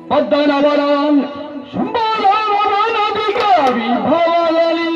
ಪದ್ದನವರ ಶಂಭಾನದಿಗ ವಿಭವದಲ್ಲಿ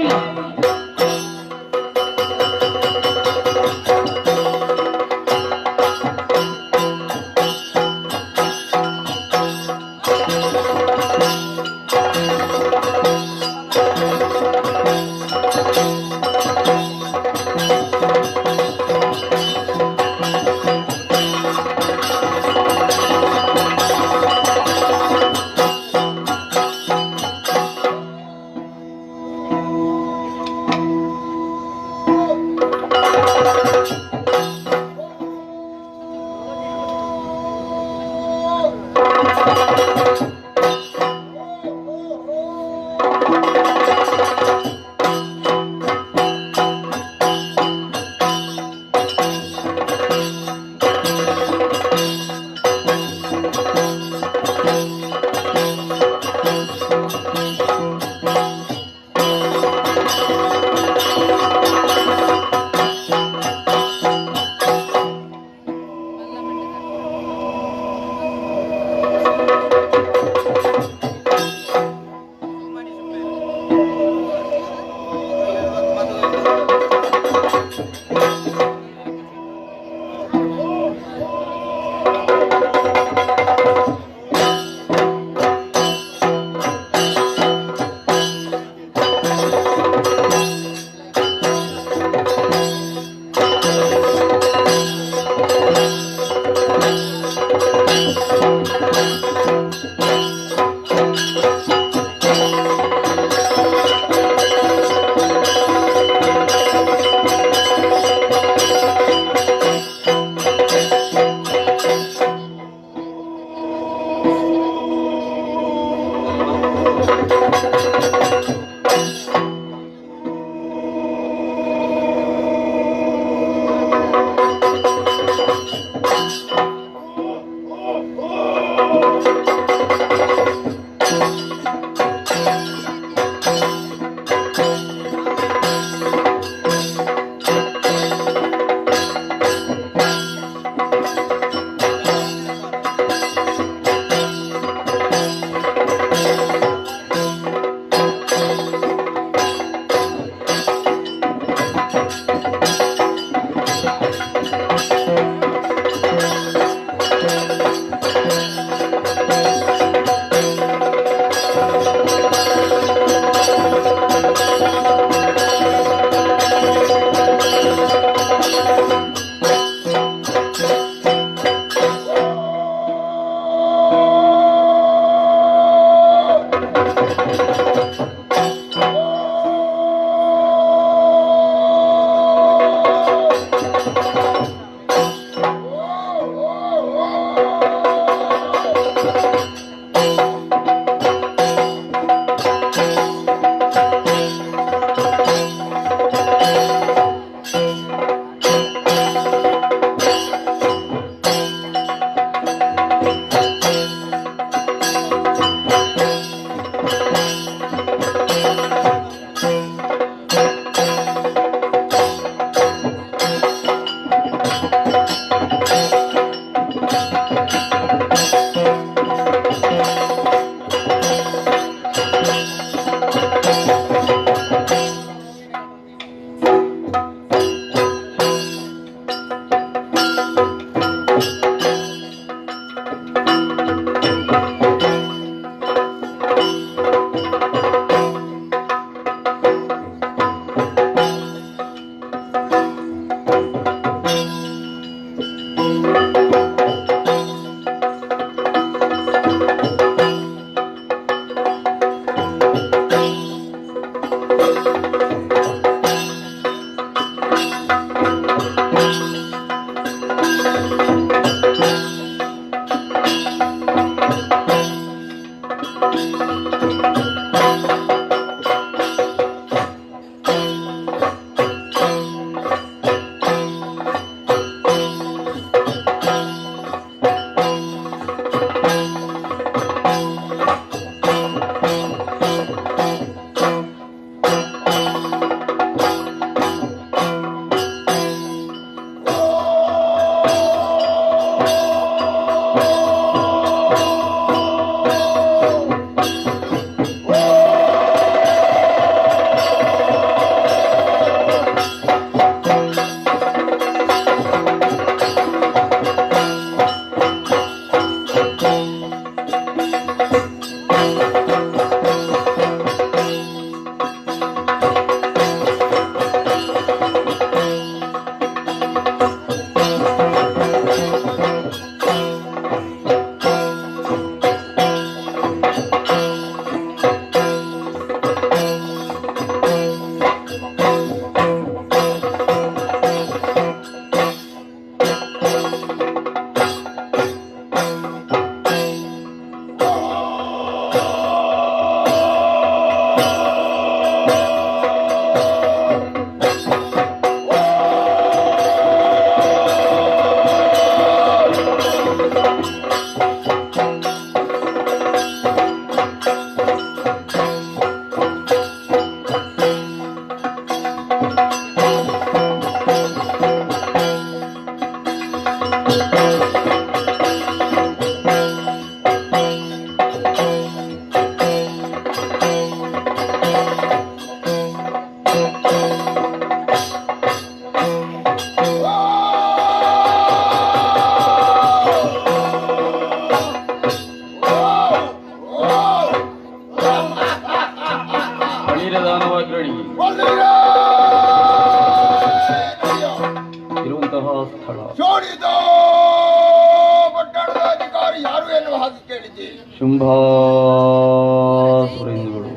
ಶುಂಭಾಸುರೆಂದುಗಳು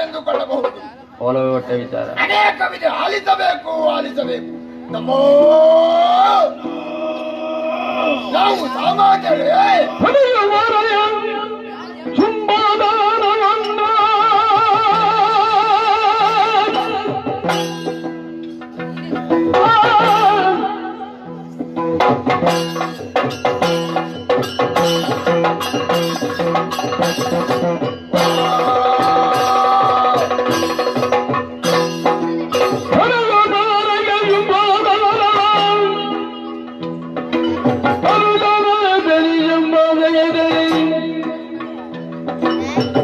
ಎಂದುಕೊಳ್ಳಬಹುದು. ಒಲವೇ ಹೊಟ್ಟೆ ವಿಚಾರ ಅನೇಕ ವಿಧ ಆಲಿಸಬೇಕು ಆಲಿಸಬೇಕು. ನಮ್ಮೋ ನಾವು ಸಾಮಾನ್ಯರೇ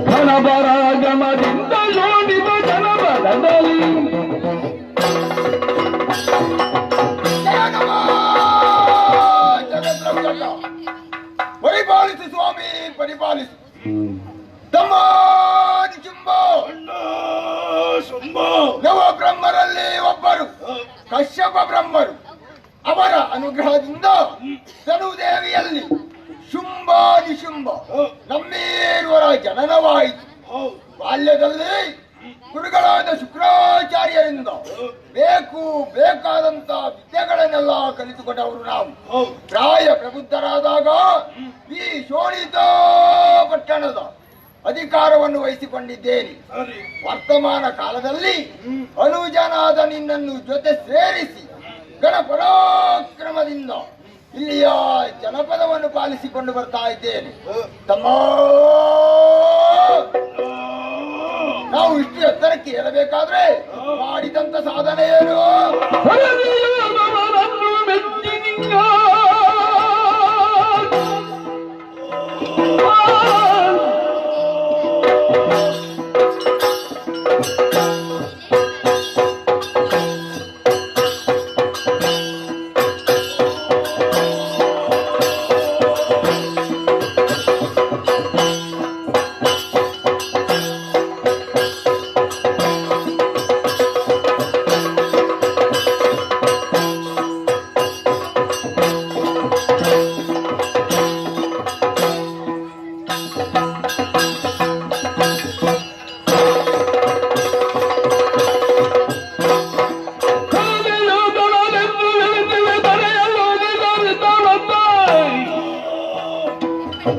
ಘನಪರಾಗಮದಿಂದ ಯೋಡಿದ ಜನಪದದಲ್ಲಿ ಪರಿಪಾಲಿಸು ಸ್ವಾಮಿ ಪರಿಪಾಲಿಸು. ತಮ್ಮ ನವ ಬ್ರಹ್ಮರಲ್ಲಿ ಒಬ್ಬರು ಕಶ್ಯಪ ಬ್ರಹ್ಮರು. ಅವರ ಅನುಗ್ರಹದಿಂದ ಧನುದೇವಿಯಲ್ಲಿ ಶುಂಭ ನಿಶುಂಭ ನಮ್ಮೇರುವರ ಜನನವಾಯಿತು. ಬಾಲ್ಯದಲ್ಲಿ ಗುರುಗಳಾದ ಶುಕ್ರಾಚಾರ್ಯರಿಂದ ಬೇಕಾದಂತ ವಿದ್ಯೆಗಳನ್ನೆಲ್ಲ ಕಲಿತುಕೊಂಡವರು ನಾವು. ಪ್ರಾಯ ಪ್ರಬುದ್ಧರಾದಾಗ ಈ ಶೋಣಿತ ಪಟ್ಟಣದ ಅಧಿಕಾರವನ್ನು ವಹಿಸಿಕೊಂಡಿದ್ದೇನೆ. ವರ್ತಮಾನ ಕಾಲದಲ್ಲಿ ಅನುಜನಾದ ನಿನ್ನನ್ನು ಜೊತೆ ಸೇರಿಸಿ ಗಣಪರಾಕ್ರಮದಿಂದ ಇಲ್ಲಿಯ ಜನಪದವನ್ನು ಪಾಲಿಸಿಕೊಂಡು ಬರ್ತಾ ಇದ್ದೇನೆ. ತಮ್ಮ ನಾವು ಇಷ್ಟು ಎತ್ತರಕ್ಕೆ ಏರಬೇಕಾದ್ರೆ ಮಾಡಿದಂತ ಸಾಧನೆ ಏನು?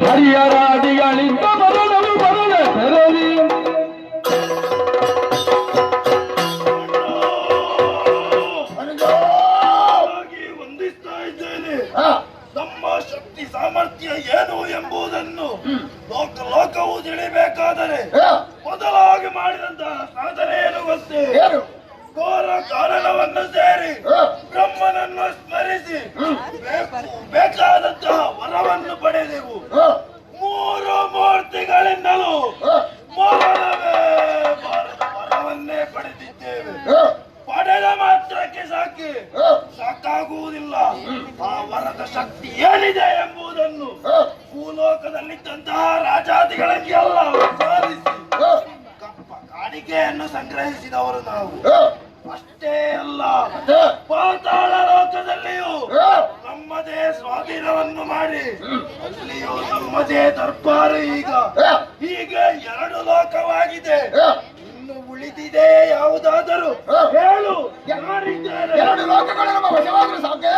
ಹರಿಯರಾದಿಗಳಿಂದ ಬರಲವು ಬರಲ ತೆರಳಿ ವಂದಿಸ್ತಾ ಇದ್ದೇನೆ. ನಮ್ಮ ಶಕ್ತಿ ಸಾಮರ್ಥ್ಯ ಏನು ಎಂಬುದನ್ನು ಲೋಕವು ತಿಳಿಬೇಕಾದರೆ ಮೊದಲಾಗಿ ಮಾಡಿದಂತಹ ಸಾಧನೆ ಏನು ಗೊತ್ತೇ? ಘೋರ ಕಾರಣವನ್ನು ಸೇರಿ ಬ್ರಹ್ಮನನ್ನು ಸ್ಮರಿಸಿ ಬೇಕಾದಂತಹ ವರವನ್ನು ಪಡೆದೆವು. 3 ಮೂರ್ತಿಗಳಿಂದಲೂ ವರವನ್ನೇ ಪಡೆದಿದ್ದೇವೆ. ಪಡೆದ ಮಾತ್ರಕ್ಕೆ ಸಾಕಾಗುವುದಿಲ್ಲ. ಆ ವರದ ಶಕ್ತಿ ಏನಿದೆ ಎಂಬುದನ್ನು ಭೂಲೋಕದಲ್ಲಿದ್ದಂತಹ ರಾಜಾದಿಗಳಿಗೆಲ್ಲ ವಿಚಾರಿಸಿ ಕಾಣಿಕೆಯನ್ನು ಸಂಗ್ರಹಿಸಿದವರು ನಾವು. ಅಷ್ಟೇ ಅಲ್ಲ, ಪಾತಾಳ ಲೋಕದಲ್ಲಿಯೂ ನಮ್ಮದೇ ಸ್ವಾಧೀನವನ್ನು ಮಾಡಿ ಅಲ್ಲಿಯೂ ನಮ್ಮದೇ ದರ್ಬಾರು. ಹೀಗೆ 2 ಲೋಕವಾಗಿದೆ. ಇನ್ನು ಉಳಿದಿದೆ ಯಾವುದಾದರೂ ಹೇಳು. ಯಾರಿದ್ದಾರೆ? 2 ಲೋಕಗಳು ನಮ್ಮ ವಶವಾದರೂ ಸಾಕೆ.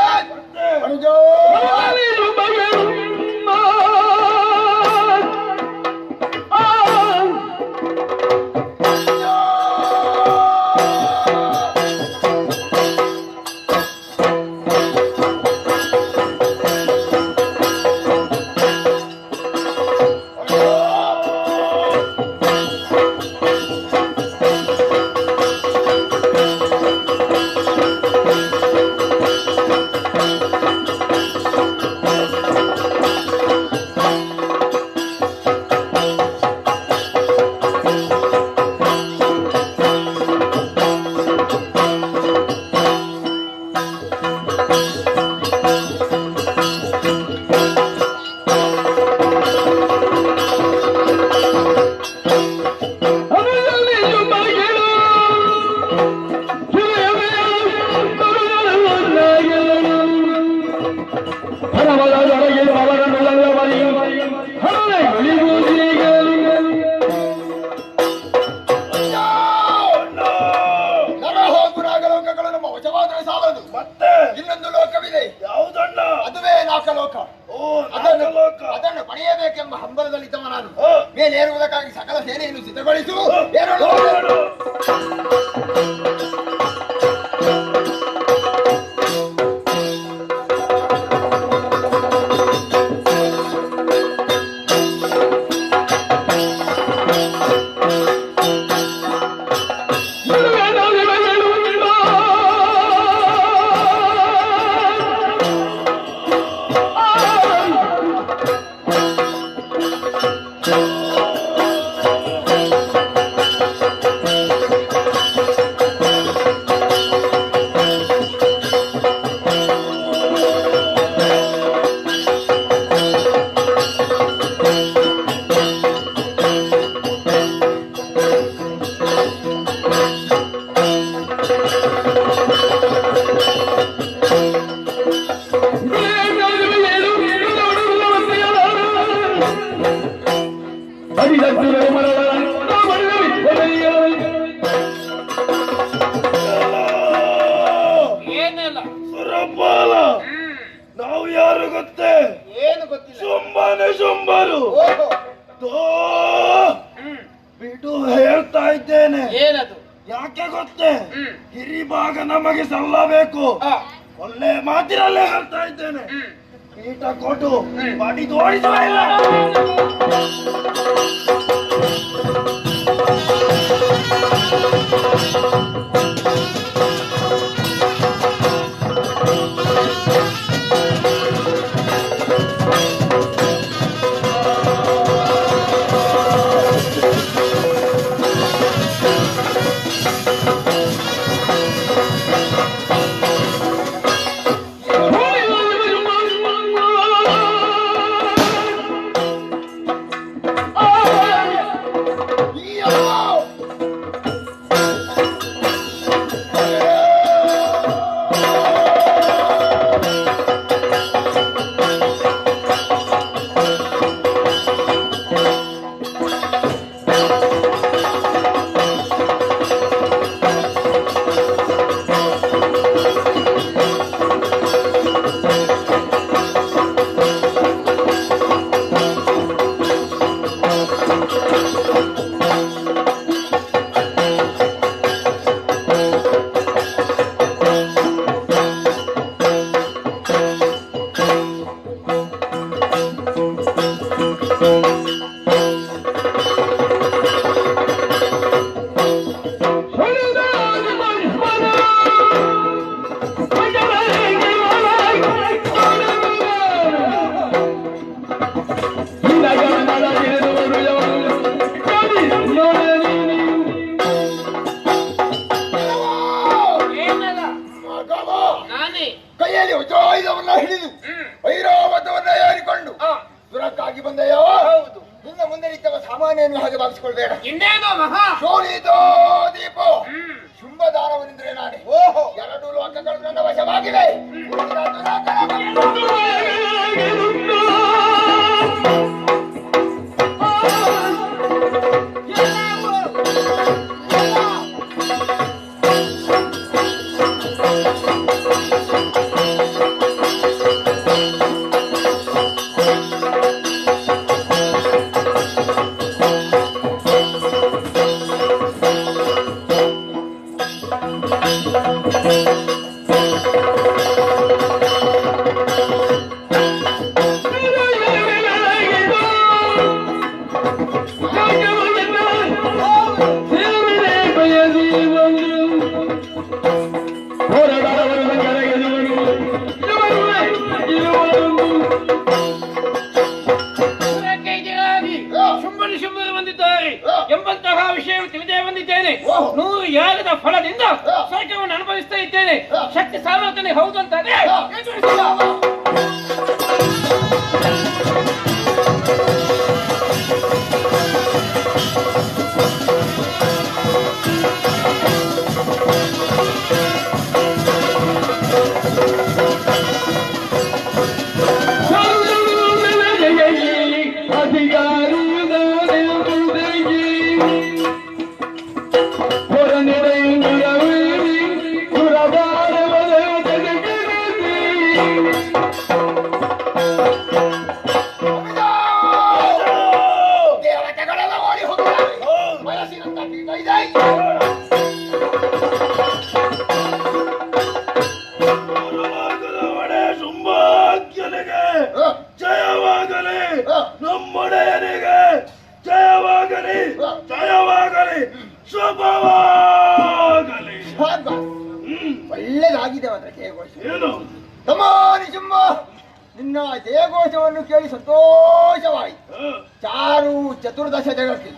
ನಾಗಲೋಕ. ಅದನ್ನು ಪಡೆಯಬೇಕೆಂಬ ಹಂಬಲದಲ್ಲಿದ್ದವ ನಾನು. ಹ. ಮೇಲೇರುವುದಕ್ಕಾಗಿ ಸಕಲ ಸೇನೆಯನ್ನು ಸಿದ್ಧಗೊಳಿಸು. ಏರೋಣ. ಏನಿಲ್ಲ ಸುರಪಾಲ, ನಾವು ಯಾರು ಗೊತ್ತೇ? ಏನು ಗೊತ್ತಿಲ್ಲ. ಶುಂಭನೇ ಶುಂಭರು. ಓಹೋ. ತೋ, ಬಿಡು ಹೇಳ್ತಾ ಇದ್ದೇನೆ. ಏನದು? ಯಾಕೆ ಗೊತ್ತೇ? ಹಿರಿಭಾಗ ನಮಗೆ ಸಲ್ಲಬೇಕು. ಒಳ್ಳೆ ಮಾತಿನಲ್ಲೇ ಹೇಳ್ತಾ ಇದ್ದೇನೆ. ಪೀಠ ಕೊಟ್ಟು ಬಡಿದು ಓಡಿಸುವ ಇಲ್ಲ. ಏನಿಲ್ಲ ಮಗವ, ನಾನೇ. ಕೈಯಲ್ಲಿ ವಜ್ರಾಯುಧವನ್ನ ಹಿಡಿದು ಐರಾವತವನ್ನ ಏರಿಕೊಂಡು ದುರಕ್ಕಾಗಿ ಬಂದೆಯೋ? ಹೌದು. ನಿನ್ನ ಮುಂದೆ ನಿಂತವ ಸಾಮಾನ್ಯನು ಹಾಗೆ ಭಾವಿಸಿಕೊಳ್ಬೇಡ. ಇನ್ನೇನೋ ಮಹಾ ಶೋಣಿತೋ ದೀಪ ಶುಂಭದಾನವನೆಂದ್ರೆ ನಾನೇ. ಓಹೋ, ಎರಡು ಲೋಕಗಳು ನನ್ನ ವಶವಾಗಿವೆ. ಉಳಿದ ಶುಂಭರು ಬಂದಿದ್ದಾರೆ ಎಂಬಂತಹ ವಿಷಯವನ್ನು ತಿಳಿದೇ ಬಂದಿದ್ದೇನೆ. 100 ಯಾಗದ ಫಲದಿಂದ ಸ್ವರ್ಗವನ್ನು ಅನುಭವಿಸ್ತಾ ಇದ್ದೇನೆ. ಶಕ್ತಿ ಸಾಮರ್ಥ್ಯ ಹೌದು ಅಂತಾನೆ. Thank you. ಒಳ್ಳೆದಾಗಿದೆ ಮಾತ್ರ ಜಯಘೋಷ. ಏನು ತಮ್ಮ ನಿಶುಂಭ, ನಿನ್ನ ಜಯಘೋಷವನ್ನು ಕೇಳಿ ಸಂತೋಷವಾಯಿತು. ಚಾರು ಚತುರ್ದಶ ಜಗಕ್ಕೆ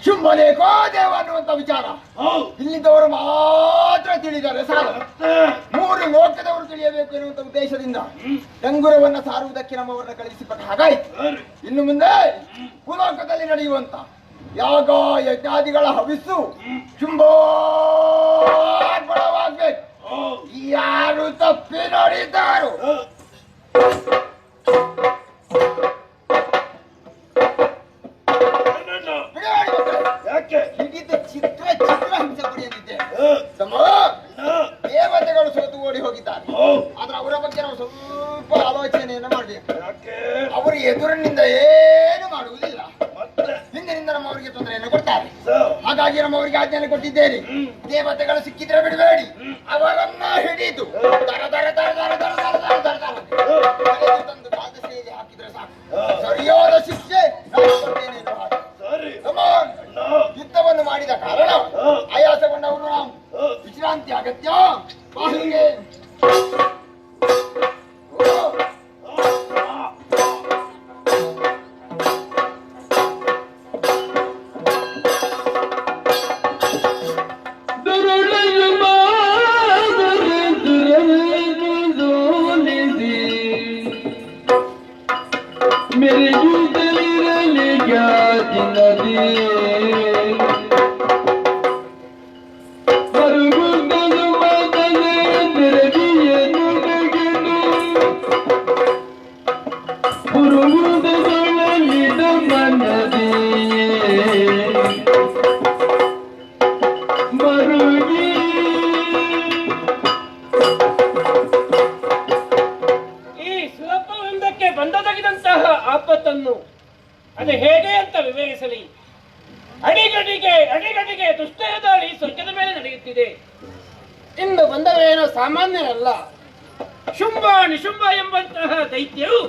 ಶುಂಭಲೇಖೋ ದೇವ ಅನ್ನುವಂತ ವಿಚಾರ ಹೌದು ಇಲ್ಲಿದ್ದವರು ಮಾತ್ರ ತಿಳಿದರೆ ಸಾಲ. ಮತ್ತೆ 3 ಲೋಕದವರು ತಿಳಿಯಬೇಕು ಎನ್ನುವಂತ ಉದ್ದೇಶದಿಂದ ಡಂಗುರವನ್ನ ಸಾರುವುದಕ್ಕೆ ನಮ್ಮವರನ್ನ ಕಳುಹಿಸಿಕೊಟ್ಟ ಹಾಗಾಯ್ತು. ಸರಿ ಇನ್ನು ಮುಂದೆ ಭೂಲೋಕದಲ್ಲಿ ನಡೆಯುವಂತ ಯಾಗ ಯಜ್ಞಾದಿಗಳ ಹವಿಸ್ಸು ಶುಂಭೋರ್ಪಣವಾಗ್ಬೇಕು. ಹೌದು ಯಾರು ತಪ್ಪಿ ನೋಡಿದ್ದಾರು ಏನಣ್ಣ? ಬಿಡಬೇಡಿ ಮಕ್ಕಳೇ. ಯಾಕೆ ಹಿಡಿದ ಚಿತ್ರ ಹಿಂಸೆ ಪಡೆಯಲಿದ್ದೆ. ತಮ್ಮ ದೇವತೆಗಳು ಸೋತು ಓಡಿ ಹೋಗಿದ್ದಾರೆ. ಹೌದು ಆದ್ರೆ ಅವರ ಬಗ್ಗೆ ನಾವು ಸ್ವಲ್ಪ ಆಲೋಚನೆಯನ್ನ ಮಾಡಬೇಕು. ಯಾಕೆ ಅವರು ಎದುರಿನಿಂದ ಏನು ಮಾಡುವುದಿಲ್ಲ, ಮತ್ತೆ ಹಿಂದಿನಿಂದ ನಮ್ಮವರಿಗೆ ತೊಂದರೆಯನ್ನು ಕೊಡ್ತಾರೆ. ಸ- ಹಾಗಾಗಿ ನಮ್ಮವರಿಗೆ ಆಜ್ಞೆಯನ್ನು ಕೊಟ್ಟಿದ್ದೇನೆ. ದೇವತೆಗಳು ಸಿಕ್ಕಿದ್ರೆ ಬಿಡಬೇಡಿ, ಅವರನ್ನ ಹಿಡಿದು ದರ ದರ ದರ ದರ ದರ ದರ ದರ ದರ ದರ ಎಳೆದು ತಂದು ಪಾದಸೇವೆ ಹಾಕಿದ್ರೆ ಸಾಕು. ಸರಿಯಾದ ಶಿಕ್ಷೆ ನಾನು ಕೊಡ್ತೇನೆ ಎನ್ನುವ ಹಾಗೆ. ಸರಿ Come on. ಅಣ್ಣ ಯುದ್ಧವನ್ನು ಮಾಡಿದ ಕಾರಣ ಆಯಾಸಗೊಂಡವರು ನಾವು ವಿಶ್ರಾಂತಿ ಅಗತ್ಯ. ಬಾಗಿಲಿಗೆ मेरे जूतली रले क्या जिंदगी मरुगुंडल मदले तेरे दिए नुगेनु पुरुगुंडल लिद मनदी मरुगी ಈ ಸುಲಭವೊಂದಕ್ಕೆ ಬಂದೊದಗಿದಂತಹ ಆಪತ್ತನ್ನು ಅದು ಹೇಗೆ ಅಂತ ವಿವರಿಸಲಿ. ಅಡಿಗಡಿಗೆ ದುಷ್ಟರ ದಾಳಿ ಸ್ವರ್ಗದ ಮೇಲೆ ನಡೆಯುತ್ತಿದೆ. ಇನ್ನು ಬಂದವೇನೋ ಸಾಮಾನ್ಯರಲ್ಲ. ಶುಂಭ ನಿಶುಂಭ ಎಂಬಂತಹ ದೈತ್ಯರು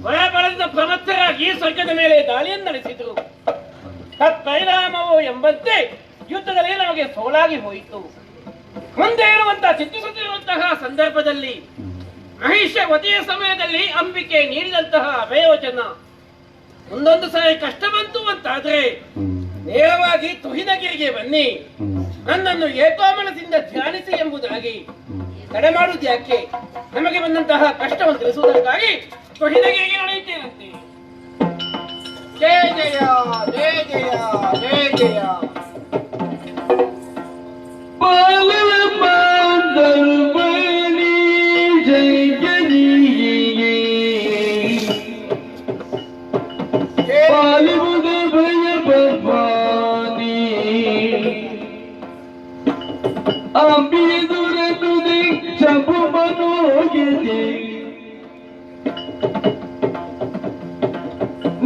ಭಯಬಲದ ಪ್ರಮತ್ತರಾಗಿ ಸ್ವರ್ಗದ ಮೇಲೆ ದಾಳಿಯನ್ನು ನಡೆಸಿದರು. ತತ್ಪರಿಣಾಮವು ಎಂಬಂತೆ ಯುದ್ಧದಲ್ಲಿ ನಮಗೆ ಸೋಲಾಗಿ ಹೋಯಿತು. ಮುಂದೆ ಇರುವಂತಹ ಚಿಂತಿಸುತ್ತಿರುವಂತಹ ಸಂದರ್ಭದಲ್ಲಿ ಮಹಿಷ ವಧೆಯ ಸಮಯದಲ್ಲಿ ಅಂಬಿಕೆ ನೀಡಿದಂತಹ ಅಭಯವಚನ ಒಂದೊಂದು ಸಾರಿ ಕಷ್ಟ ಬಂತು ಅಂತಾದ್ರೆ ನೇರವಾಗಿ ತುಹಿನಗಿರಿಗೆ ಬನ್ನಿ, ನನ್ನನ್ನು ಏಕೋಮನದಿಂದ ಧ್ಯಾನಿಸಿ ಎಂಬುದಾಗಿ ತಡೆ ಮಾಡುವುದು ಯಾಕೆ? ನಮಗೆ ಬಂದಂತಹ ಕಷ್ಟವನ್ನು ತಿಳಿಸುವುದಕ್ಕಾಗಿ ತುಹಿನಗಿರಿಗೆ ನಡೆಯುತ್ತೇನಂತೆ. ಜಯ ಜಯ ಜಯ ಜಯ ಜಯ ಜಯ. पागल बांदर बनी जंगली बालीवुड भय बफानी अम्बी दूर तुझे सब मनोगे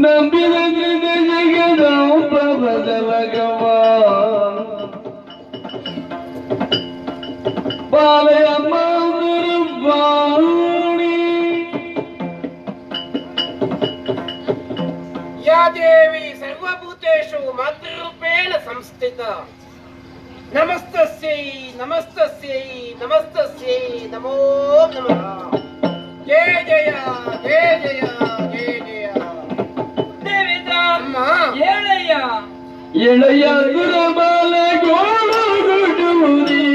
नंबी लगे जगदाओ बदल गवा या देवी सर्वभूतेषु मातृरूपेण संस्थिता नमस्तस्यै नमस्तस्यै नमस्तस्यै नमो नमः. जय जय जय जय जय जय. ದೇವೇಂದ್ರ ಅಮ್ಮ ಹೇಳಯ್ಯ. ಎಳೆಯ ಗುರಬಾಲೆ ಗೋಳುಗುಡುರಿ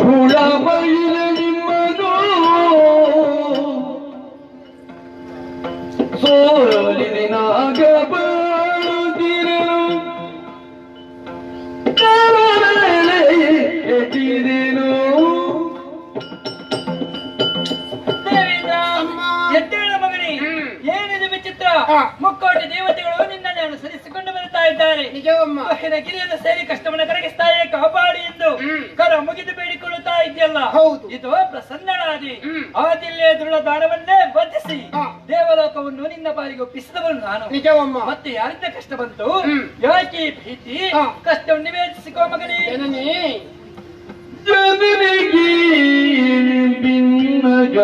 ಹುಳ ಬೈಲ ನಿಮ್ಮದು ಸೋಲಿನಾಗ ಬಾಳುತ್ತಿರಲು ಎಟ್ಟಿರೇನು. ದೇವೇಂದ್ರ ಎದ್ದೇಳ ಮಗನೇ, ಏನಿದು ವಿಚಿತ್ರ? ಮುಕ್ಕೋಟಿ ದೇವತೆಗಳು ನಿನ್ನನ್ನು ಅನುಸರಿಸಿಕೊಂಡು ಬರುತ್ತಾ ಇದ್ದಾರೆ. ನಿಜವಮ್ಮ, ಗಿರಿಯನ್ನು ಸೇರಿ ಕಷ್ಟವನ್ನು ಕರಗಿಸ್ತಾಯೇ ಕಾಪಾಡಿ ಎಂದು ಕರ ಮುಗಿದು ಬೇಡಿಕೊಳ್ಳುತ್ತಾ ಇದೆಯಲ್ಲ. ಹೌದು, ಇದು ಪ್ರಸನ್ನಳಾದಿ ಆದಿಲ್ಲೆ ದೃಢ ದಾರವನ್ನೇ ಬಂಧಿಸಿ ದೇವಲೋಕವನ್ನು ನಿನ್ನ ಬಾರಿಗೆ ಒಪ್ಪಿಸಿದವನು ನಾನು. ನಿಜವಮ್ಮ, ಮತ್ತೆ ಯಾರಿಂದ ಕಷ್ಟ ಬಂತು? ಯಾಕೆ ಭೀತಿ? ಕಷ್ಟವನ್ನು ನಿವೇದಿಸಿಕೋ ಮಗನೇ. ಜನನಿಗೆ ಭಿನ್ನಗ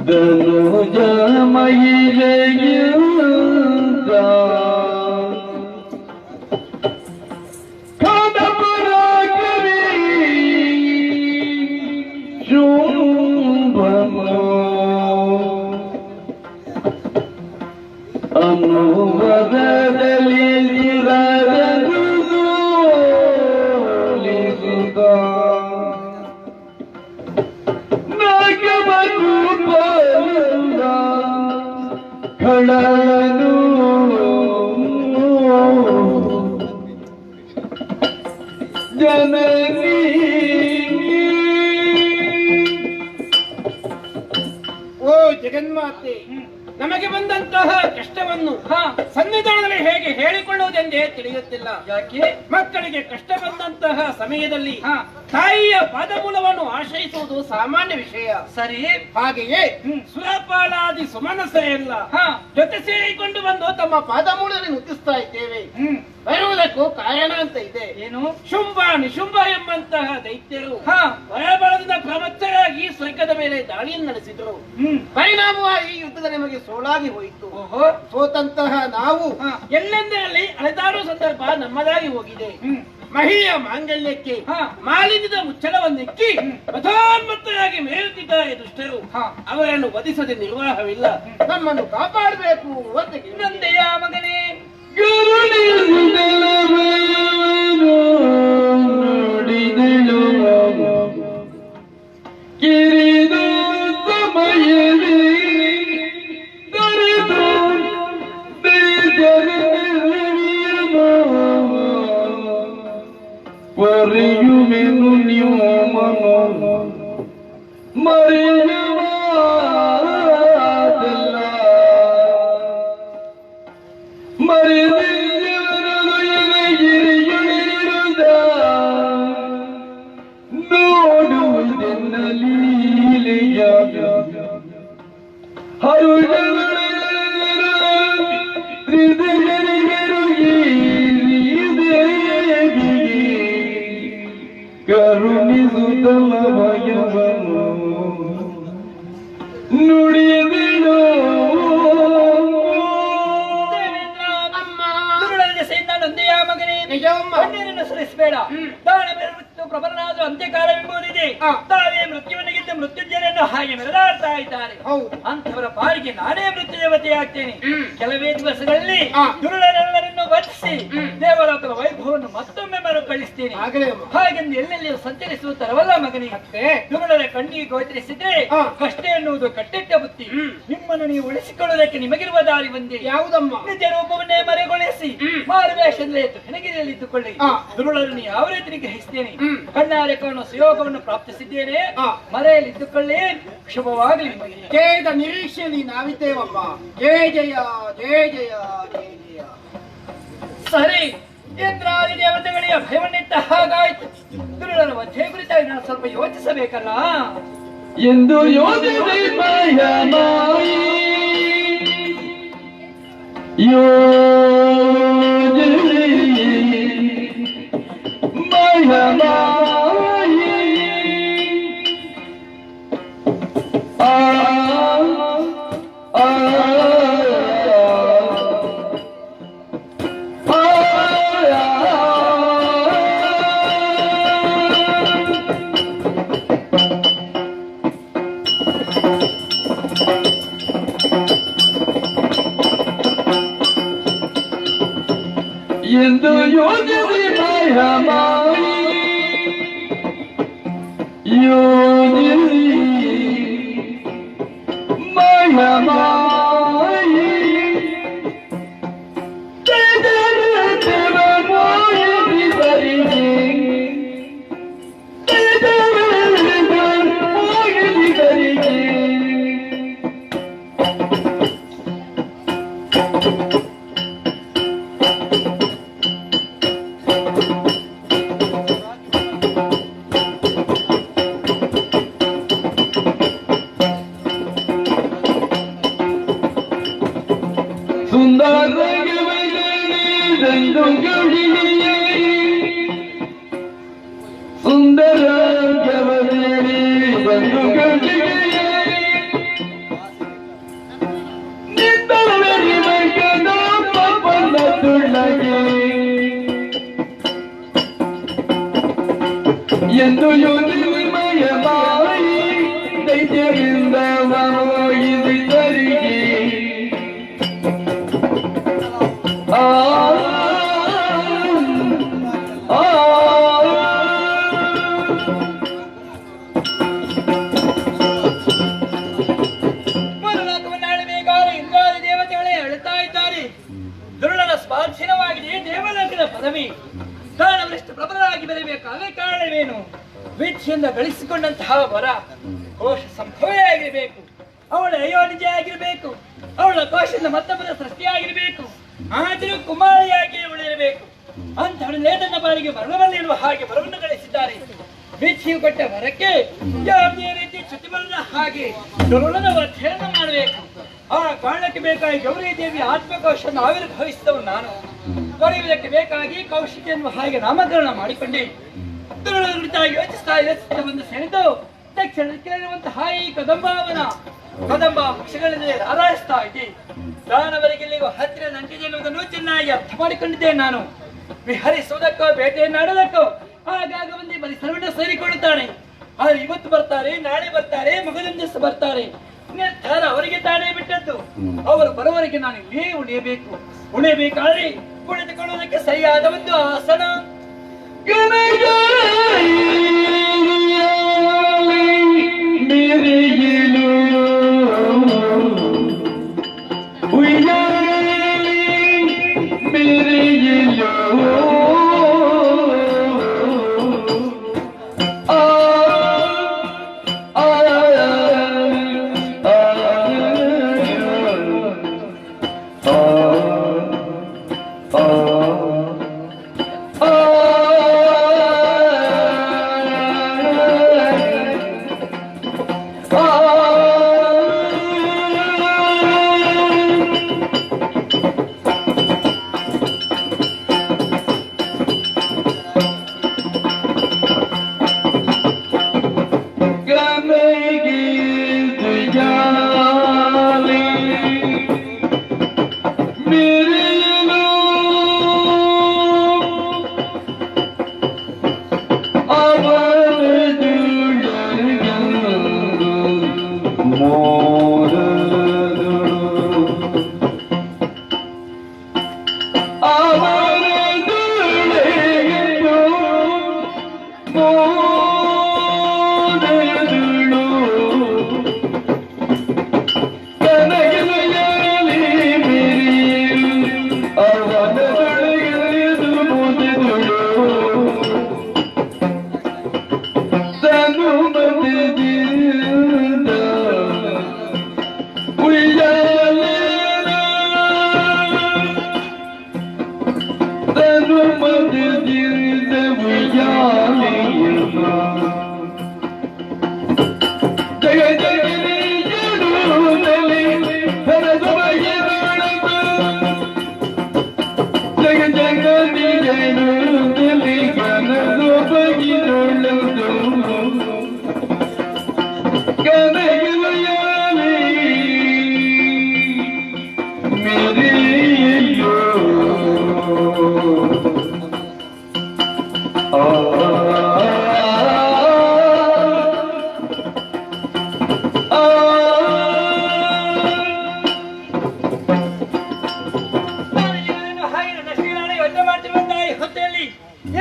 ಧನುಜ ಮಹಿಳೆಯ ಜನನಿ ಓ ಜಗನ್ಮಾತೆ, ನಮಗೆ ಬಂದಂತಹ ಕಷ್ಟವನ್ನು ಸನ್ನಿಧಾನದಲ್ಲಿ ಹೇಗೆ ಹೇಳಿಕೊಳ್ಳುವುದೆಂದೇ ತಿಳಿಯುತ್ತಿಲ್ಲ. ಯಾಕೆ? ಮಕ್ಕಳಿಗೆ ಕಷ್ಟ ಬಂದಂತಹ ಸಮಯದಲ್ಲಿ ತಾಯಿಯ ಪಾದಮೂಲವನ್ನು ಆಶ್ರಯಿಸುವುದು ಸಾಮಾನ್ಯ ವಿಷಯ. ಸರಿ. ಹಾಗೆಯೇ ಸುರಪಾಲಾದಿ ಸುಮನಸ ಎಲ್ಲ ಜೊತೆ ಸೇರಿಕೊಂಡು ಬಂದು ತಮ್ಮ ಪಾದಮೂಲದಲ್ಲಿ ನುಗ್ಗಿಸ್ತಾ ಇದ್ದೇವೆ. ಬರುವುದಕ್ಕೂ ಕಾರಣ ಅಂತ ಇದೆ. ಏನು? ಶುಂಭ ನಿಶುಂಭ ಎಂಬಂತಹ ದೈತ್ಯರು ಬಲಬಲದಿಂದ ಪ್ರಮತ್ತರಾಗಿ ಸ್ವರ್ಗದ ಮೇಲೆ ದಾಳಿಯನ್ನು ನಡೆಸಿದರು. ಪರಿಣಾಮವಾಗಿ ಯುದ್ಧದ ನಮಗೆ ಸೋಲಾಗಿ ಹೋಯಿತು. ಸೋತಂತಹ ನಾವು ಎಲ್ಲೆಂದರಲ್ಲಿ ಅಲೆದಾಡುವ ಸಂದರ್ಭ ನಮ್ಮದಾಗಿ ಹೋಗಿದೆ. ಮಹಿಯ ಮಾಂಗಲ್ಯಕ್ಕೆ ಮಾಲಿನ್ಯದ ಮುಚ್ಚಳವನ್ನಿಕ್ಕಿ ಮಧೋನ್ಮತ್ತರಾಗಿ ಮೇಯುತ್ತಿದ್ದಾರೆ ದುಷ್ಟರು. ಅವರನ್ನು ವಧಿಸದೆ ನಿರ್ವಾಹವಿಲ್ಲ. ನಮ್ಮನ್ನು ಕಾಪಾಡಬೇಕು ಅಂತ ನಂದೆಯ ಮಗನೇ, ನೋಡಿದಳು ಕಿರಿದು ಸಮಯದಿ ದರೆದು ಪರೆಯುವೆನು ನೀವು ಮನೋ ಮರೆಯುವ ನೋಡುವುದೆನ್ನ ಲೀಲೆಯ ಕರುಣಿಸುತ್ತಲ ಭಯವನ್ನು ನುಡಿಯದಿರೋ ನಂದೆಯ ಮಗನೇ, ಕಣ್ಣೀರನ್ನು ಸುರಿಸಬೇಡ. ದಾನವೇ ಮೃತ್ಯು ಪ್ರಬಲನಾದ ಅಂತ್ಯಕಾಲವೆಂಬುದಿದೆ. ತಾವೇ ಮೃತ್ಯುವನ್ನು ಗೆದ್ದ ಮೃತ್ಯುಂಜಯನನ್ನು ಹಾಗೆ ಮೆರೆದಾಡ್ತಾ ಇದ್ದಾರೆ. ಅಂಥವರ ಪಾಲಿಗೆ ನಾನೇ ಮೃತ್ಯು ದೇವತೆಯಾಗ್ತೇನೆ. ಕೆಲವೇ ದಿವಸಗಳಲ್ಲಿ ದುರುಳರೆಲ್ಲರನ್ನು ವಧಿಸಿ ದೇವಲೋಕದ ವೈಭವವನ್ನು ಮತ್ತೊಮ್ಮೆ ಮರುಕಳಿಸ್ತೇನೆ. ಹಾಗೆಂದು ಎಲ್ಲೆಲ್ಲಿಯೂ ಸಂಚರಿಸುವ ತರವಲ್ಲ ಮಗನೇ. ದುರುಳರ ಕಣ್ಣಿಗೆ ಗೋಚರಿಸಿದ್ರೆ ಕಷ್ಟ ಎನ್ನುವುದು ಕಟ್ಟಿಟ್ಟ ಬುತ್ತಿ. ನಿಮ್ಮನ್ನು ನೀವು ಉಳಿಸಿಕೊಳ್ಳುವುದಕ್ಕೆ ನಿಮಗಿರುವ ದಾರಿ ಒಂದೇ. ಯಾವುದಮ್ಮ? ನಿಜ ರೂಪವನ್ನೇ ಮರೆಗೊಳಿಸಿ ಮಾರುವೇಷದಲ್ಲಿ ಹೆಣಗಿರಿಯಲ್ಲಿ ಇದ್ದುಕೊಳ್ಳಿ. ದುರುಳರನ್ನು ಯಾವ ರೀತಿ ನಿಗ್ರಹಿಸ್ತೇನೆ. ಕಣ್ಣಾರೆ ಕಾಣುವ ಸುಯೋಗವನ್ನು ಪ್ರಾಪ್ತಿಸಿದ್ದೇನೆ. ಮರೆಯಲ್ಲಿ ಇದ್ದುಕೊಳ್ಳಿ. ಶುಭವಾಗಲಿ ನಿಮಗೆ. ಜಯದ ನಿರೀಕ್ಷೆಯಲ್ಲಿ ನಾವಿದ್ದೇವಮ್ಮ. ಜಯ ಜಯ ಜಯ ಜಯ ಜಯ ಜಯ. ಸರಿ, ಇಂದ್ರಾದಿ ದೇವತೆಗಳಿಗೆ ಭಯವನ್ನಿಟ್ಟ ಹಾಗಾಯ್ತು. ದುರುಳರ ವಧೆ ಕುರಿತಾಗಿ ನಾನು ಸ್ವಲ್ಪ ಯೋಚಿಸಬೇಕಲ್ಲ ಎಂದು ಯೋಚಿಸಿ ಮಾಯ ಮಾಯಿ ಮಾಯ ಮಾಯಿ ಎಂದು ಯೋಜಿಸಿ ಮಾಯ ಮಾಯಿ ಯೋಜಿಸಿ ಮಾಯ ಮಾಯಿ ಸುಂದರ ಗವಲೇರಿ ಬಂದು ನಿಂದವರಿ ಮಗನ ಪಪ್ಪನ ತುಳ್ಳಗೆ ಎಂದು ಯೋಜಿಸಿ ಮಯ ಮಾಯಿ ದೈತ್ಯರಿಂದ ಹೋಗಿದ್ದರಿಗೆ ದುರುಳನ ಸ್ವಾಧೀನವಾಗಿದೆ ದೇವಲೋಕದ ಪದವಿ. ಕಾರಣವರೆಷ್ಟು ಪ್ರಬಲರಾಗಿ ಬರಬೇಕಾದ ಕಾರಣವೇನು? ವಿದ್ಯೆಯಿಂದ ಗಳಿಸಿಕೊಂಡಂತಹ ವರ ಕೋಶ ಸಂಭವೇ ಆಗಿರಬೇಕು, ಅವಳ ಅಯೋನಿಜೆ ಆಗಿರಬೇಕು, ಅವಳ ಕೋಶದಿಂದ ಮತ್ತೊಬ್ಬರ ಸೃಷ್ಟಿಯಾಗಿರಬೇಕು, ಆದರೂ ಕುಮಾರಿಯಾಗಿ ಉಳಿಯಬೇಕು. ಅಂತಹವಳನ್ನೇ ತನ್ನ ಬಾರಿಗೆ ಮರಣವಲ್ಲಿರುವ ಹಾಗೆ ವರವನ್ನು ಗಳಿಸಿದ್ದಾರೆ. ವಿಧಿಯು ಕೊಟ್ಟ ವರಕ್ಕೆ ಯಾವುದೇ ರೀತಿ ಚ್ಯುತಿ ಬರದ ಹಾಗೆ ದುರುಳನ ಅಧ್ಯಯನ ಮಾಡಬೇಕು. ಆ ಕಾರಣಕ್ಕೆ ಬೇಕಾಗಿ ಗೌರಿ ದೇವಿ ಆತ್ಮಕೋಶವನ್ನು ಆವಿರ್ಭವಿಸಿದವನು ನಾನು. ಪಡೆಯುವುದಕ್ಕೆ ಬೇಕಾಗಿ ಕೌಶಿಕ ಎನ್ನುವ ಹಾಗೆ ನಾಮಕರಣ ಮಾಡಿಕೊಂಡೆ. ದುರುಳ ಕುರಿತಾಗಿ ಯೋಚಿಸ್ತಾ ಒಂದು ಸೆಳೆದು ತಕ್ಷಣಕ್ಕಿರುವಂತಹ ಈ ಕದಂಬ ಪಕ್ಷಗಳಲ್ಲಿ ಹಾರಾಯಿಸ್ತಾ ಇದ್ದೆ. ದಾನವರಿಗೆ ಇಲ್ಲಿಗೂ ಹತ್ತಿರ ನಂಟಿದೆ ಎನ್ನುವುದನ್ನು ಚೆನ್ನಾಗಿ ಅರ್ಥ ಮಾಡಿಕೊಂಡಿದ್ದೇನೆ ನಾನು. ವಿಹರಿಸುವುದಕ್ಕೋ ಬೇಟೆಯನ್ನಾಡುವುದಕ್ಕೋ ಆಗಾಗ ಮಂದಿ ಪರಿಸರವನ್ನು ಸೇರಿಕೊಳ್ಳುತ್ತಾನೆ. ಆದ್ರೆ ಇವತ್ತು ಬರ್ತಾರೆ, ನಾಳೆ ಬರ್ತಾರೆ, ಮಗದೊಂದು ದಿವಸ ಬರ್ತಾರೆ. ನಿರ್ಧಾರ ಅವರಿಗೆ ತಾನೇ ಬಿಟ್ಟದ್ದು. ಅವರು ಬರುವವರೆಗೆ ನಾನು ಇಲ್ಲೇ ಉಳಿಯಬೇಕಾದ್ರೆ ಕುಳಿತುಕೊಳ್ಳುವುದಕ್ಕೆ ಸರಿಯಾದ ಒಂದು ಆಸನ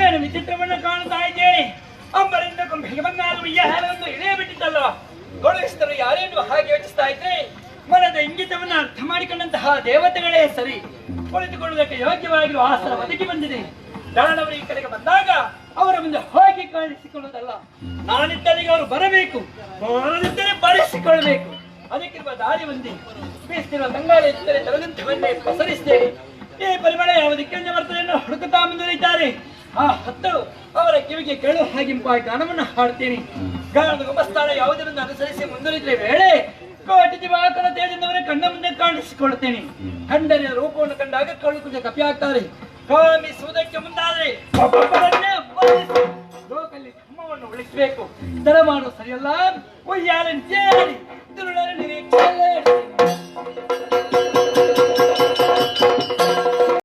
ಏನು ವಿಚಿತ್ರವನ್ನು ಕಾಣುತ್ತಾ ಇದ್ದೇನೆ. ಅಂಬರಿಂದ ಕೊಂಬೆಗೆ ಬಂದಾಗ ಉಯ್ಯಾಲವನ್ನು ಇಳಿಯ ಬಿಟ್ಟಿದ್ದಲ್ಲ. ಗೊಳಗಿಸಿದರು ಯಾರೇನು ಹಾಗೆ ಯೋಚಿಸ್ತಾ ಇದ್ರೆ ಮನದ ಇಂಗಿತವನ್ನು ಅರ್ಥ ಮಾಡಿಕೊಂಡಂತಹ ದೇವತೆಗಳೇ ಸರಿ. ಕುಳಿತುಕೊಳ್ಳುವುದಕ್ಕೆ ಯೋಗ್ಯವಾಗಿರುವ ಆಸನ ಒದಗಿ ಬಂದಿದೆ. ದಾನವರು ಈ ಕಡೆಗೆ ಬಂದಾಗ ಅವರ ಮುಂದೆ ಹೋಗಿ ಕಾಣಿಸಿಕೊಳ್ಳುವುದಲ್ಲ, ನಾನಿದ್ದಲ್ಲಿಗೆ ಅವರು ಬರಬೇಕು, ಬರದಿದ್ದರೆ ಬಳಸಿಕೊಳ್ಳಬೇಕು. ಅದಕ್ಕಿರುವ ದಾರಿ ಒಂದೇ. ಬೀಸ್ತಿರುವ ತಂಗಾಳಿ ಇದ್ದರೆ ತರದಂತವನ್ನೇ ಪಸರಿಸ್ತೇನೆ. ಈ ಪರಿಮಳ ಯಾವ ದಿಕ್ಕಿಂದ ಬರ್ತದೆ ಹುಡುಕುತ್ತಾ ಮುಂದುವರಿತಾರೆ. ಆ ಹತ್ತು ಅವರ ಕಿವಿಗೆ ಕೇಳುವ ಹಾಗಿಂಪಾಗಿ ಗಾನವನ್ನು ಹಾಡ್ತೇನೆ. ಗಾನದ ಗುಮಸ್ಥಾನ ಯಾವುದರಿಂದ ಅನುಸರಿಸಿ ಮುಂದುವರಿದ್ರೆ ವೇಳೆ ಕೋಟಿ ದಿವಾಕರ ತೇಜದವರ ಕಣ್ಣ ಮುಂದೆ ಕಾಣಿಸಿಕೊಳ್ತೇನೆ. ಕಂಡರೆ ರೂಪವನ್ನು ಕಂಡಾಗ ಕಳು ಕುಜ ಕಪಿ ಆಗ್ತಾರೆ. ಕಾಮಿಸುವುದಕ್ಕೆ ಮುಂದಾದ್ರೆ ಲೋಕಲ್ಲಿ ಧರ್ಮವನ್ನು ಉಳಿಸಬೇಕು. ತರ ಮಾಡುವ ಸರಿಯಲ್ಲ. ಉಯ್ಯಾಲನ್ ಸೇರಿ ದುರುಳರ